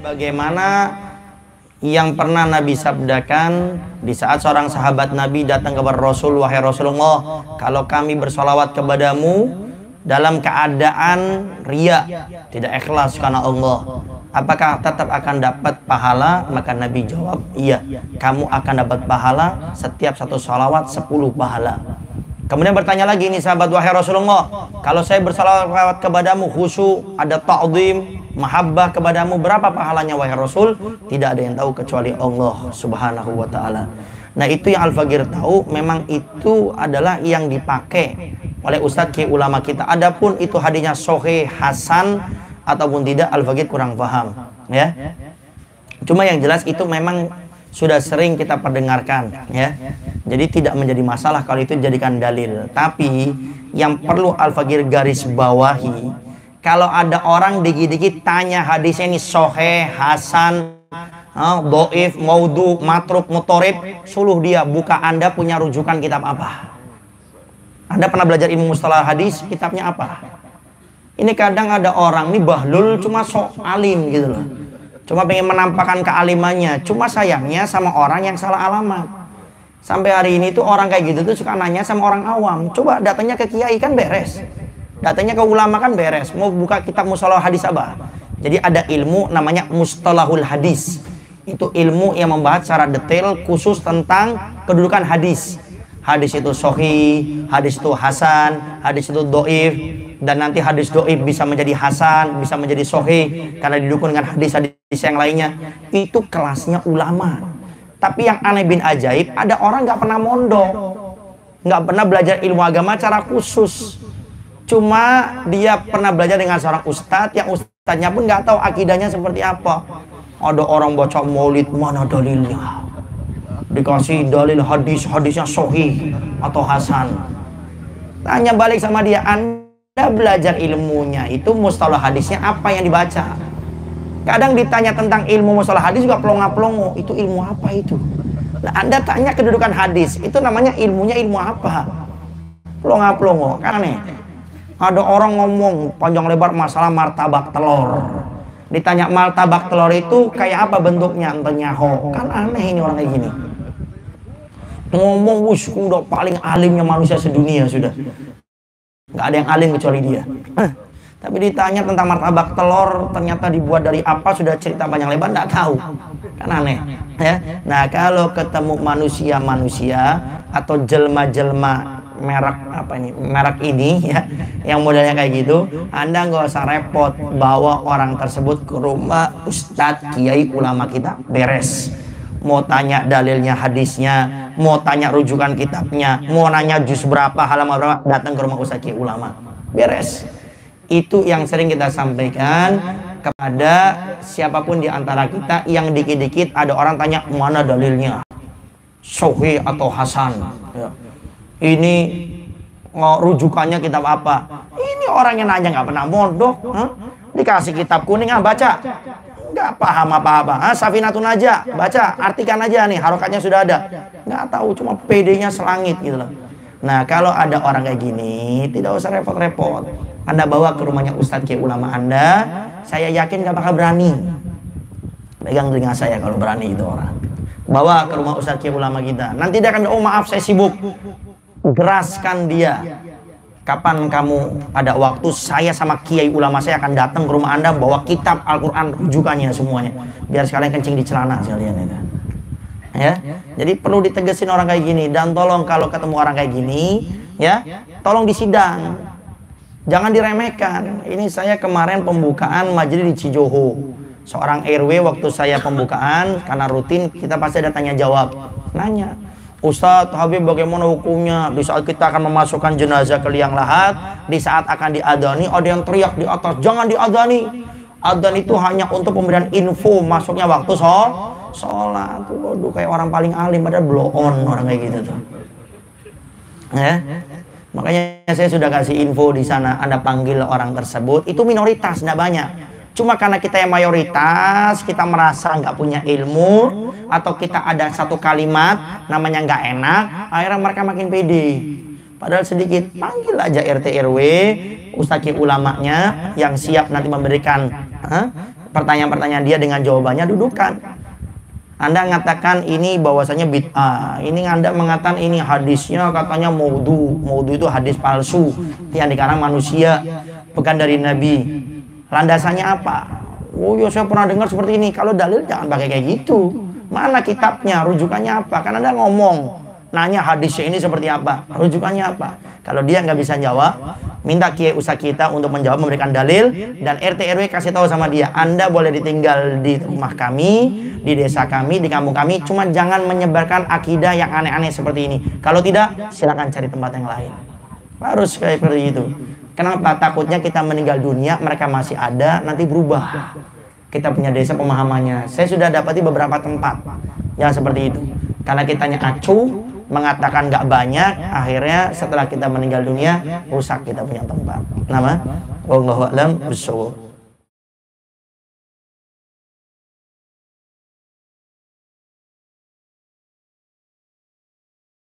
Bagaimana yang pernah Nabi sabdakan di saat seorang sahabat Nabi datang kepada Rasul, wahai Rasulullah, kalau kami bersolawat kepadamu dalam keadaan riya, tidak ikhlas karena Allah, apakah tetap akan dapat pahala? Maka Nabi jawab, iya, kamu akan dapat pahala setiap satu sholawat 10 pahala. Kemudian bertanya lagi ini sahabat, wahai Rasulullah, kalau saya bersalawat kepadamu khusyuk, ada ta'zim, mahabbah kepadamu, berapa pahalanya wahai Rasul? Tidak ada yang tahu kecuali Allah Subhanahu wa ta'ala. Nah, itu yang Al-Faqir tahu, memang itu adalah yang dipakai oleh Ustadz Kiai ulama kita. Adapun itu hadisnya sahih, hasan ataupun tidak, Al-Faqir kurang paham, ya. Cuma yang jelas itu memang sudah sering kita perdengarkan, ya. Jadi tidak menjadi masalah kalau itu dijadikan dalil. Tapi yang perlu Al-Faqir garis bawahi, kalau ada orang dikit-dikit tanya hadisnya ini sahih, hasan, dhaif, maudhu, matruk, mutorib, suluh dia buka, Anda punya rujukan kitab apa? Anda pernah belajar ilmu mustalah hadis, kitabnya apa? Ini kadang ada orang nih bahlul cuma sok alim gitu loh, cuma pengen menampakkan kealimannya, cuma sayangnya sama orang yang salah alamat. Sampai hari ini tuh orang kayak gitu tuh suka nanya sama orang awam. Coba datanya ke kiai kan beres, datanya ke ulama kan beres, mau buka kitab mustalah hadis apa? Jadi ada ilmu namanya mustalahul hadis. Itu ilmu yang membahas secara detail khusus tentang kedudukan hadis. Hadis itu sahih, hadis itu hasan, hadis itu dhaif, dan nanti hadis dhaif bisa menjadi hasan, bisa menjadi sahih karena didukung dengan hadis-hadis yang lainnya. Itu kelasnya ulama. Tapi yang aneh bin ajaib, ada orang nggak pernah mondok, nggak pernah belajar ilmu agama secara khusus. Cuma dia pernah belajar dengan seorang ustadz, yang ustadznya pun nggak tahu akidahnya seperti apa. Ada orang baca maulid, mana dalilnya? Dikasih dalil hadisnya sahih atau hasan. Tanya balik sama dia, Anda belajar ilmunya itu mustalah hadisnya apa yang dibaca? Kadang ditanya tentang ilmu mustalah hadis juga pelongo-pelongo, itu ilmu apa itu? Nah, Anda tanya kedudukan hadis, itu namanya ilmunya ilmu apa? Pelongo-pelongo, kan aneh. Ada orang ngomong panjang lebar masalah martabak telur. Ditanya martabak telur itu kayak apa bentuknya? Nyaho. Kan aneh ini orang kayak gini. Ngomong wush, udah paling alimnya manusia sedunia sudah. Nggak ada yang alim kecuali dia. Tapi ditanya tentang martabak telur, ternyata dibuat dari apa, sudah cerita panjang lebar, nggak tahu. Kan aneh, ya. Nah, kalau ketemu manusia-manusia atau jelma-jelma merek ini ya, yang modelnya kayak gitu, Anda nggak usah repot bawa orang tersebut ke rumah Ustadz Kiai ulama kita, beres. Mau tanya dalilnya hadisnya, mau tanya rujukan kitabnya, mau nanya juz berapa, halaman berapa, datang ke rumah Ustadz Kiai ulama, beres. Itu yang sering kita sampaikan kepada siapapun di antara kita yang dikit-dikit ada orang tanya mana dalilnya, sahih atau hasan, ya. Ini rujukannya kitab apa? Ini orang yang nanya nggak pernah mondok, dikasih kitab kuning, baca, nggak paham apa-apa. Safinatun aja, baca, artikan aja nih, harokatnya sudah ada, nggak tahu, cuma PD-nya selangit gitu loh. Nah, kalau ada orang kayak gini, tidak usah repot-repot. Anda bawa ke rumahnya Ustadz Kiai ulama Anda, saya yakin gak bakal berani. Pegang telinga saya kalau berani itu orang. Bawa ke rumah Ustadz Kiai ulama kita. Nanti dia akan bilang, oh maaf saya sibuk. Geraskan dia. Kapan kamu ada waktu, saya sama Kiai ulama saya akan datang ke rumah Anda, bawa kitab Al-Quran, rujukannya semuanya. Biar sekalian kencing di celana sekalian itu. Ya, jadi perlu ditegesin orang kayak gini. Dan tolong kalau ketemu orang kayak gini, ya, tolong disidang. Jangan diremehkan. Ini saya kemarin pembukaan majelis di Cijoho. Seorang RW waktu saya pembukaan, karena rutin kita pasti ada tanya jawab. Nanya, Ustadz Habib bagaimana hukumnya di saat kita akan memasukkan jenazah ke liang lahat, di saat akan diadani ada yang teriak di atas, jangan diadani. Adzan itu hanya untuk pemberian info masuknya waktu sholat. Waduh, kayak orang paling alim, padahal blow on orang kayak gitu tuh. Ya. Makanya saya sudah kasih info di sana, Anda panggil orang tersebut, itu minoritas, tidak banyak. Cuma karena kita yang mayoritas, kita merasa nggak punya ilmu, atau kita ada satu kalimat namanya nggak enak, akhirnya mereka makin pede. Padahal sedikit, panggil aja RT RW, Ustadz ulamanya yang siap nanti memberikan pertanyaan-pertanyaan dia dengan jawabannya, dudukan. Anda mengatakan ini bahwasanya bid'ah, ini Anda mengatakan ini hadisnya katanya maudhu itu hadis palsu yang dikarang manusia, bukan dari Nabi. Landasannya apa? Oh ya saya pernah dengar seperti ini. Kalau dalil jangan pakai kayak gitu. Mana kitabnya, rujukannya apa? Kan Anda ngomong, nanya hadisnya ini seperti apa, rujukannya apa. Kalau dia nggak bisa jawab, minta kiai ustaz kita untuk menjawab, memberikan dalil, dan RT RW kasih tahu sama dia, Anda boleh ditinggal di rumah kami, di desa kami, di kampung kami, cuma jangan menyebarkan akidah yang aneh-aneh seperti ini. Kalau tidak, silakan cari tempat yang lain. Harus kayak seperti itu. Kenapa? Takutnya kita meninggal dunia, mereka masih ada, nanti berubah. Kita punya desa pemahamannya. Saya sudah dapati beberapa tempat yang seperti itu. Karena kitanya acuh, mengatakan nggak banyak, akhirnya setelah kita meninggal dunia rusak kita punya tempat. Nama wallahu a'lam bishawab.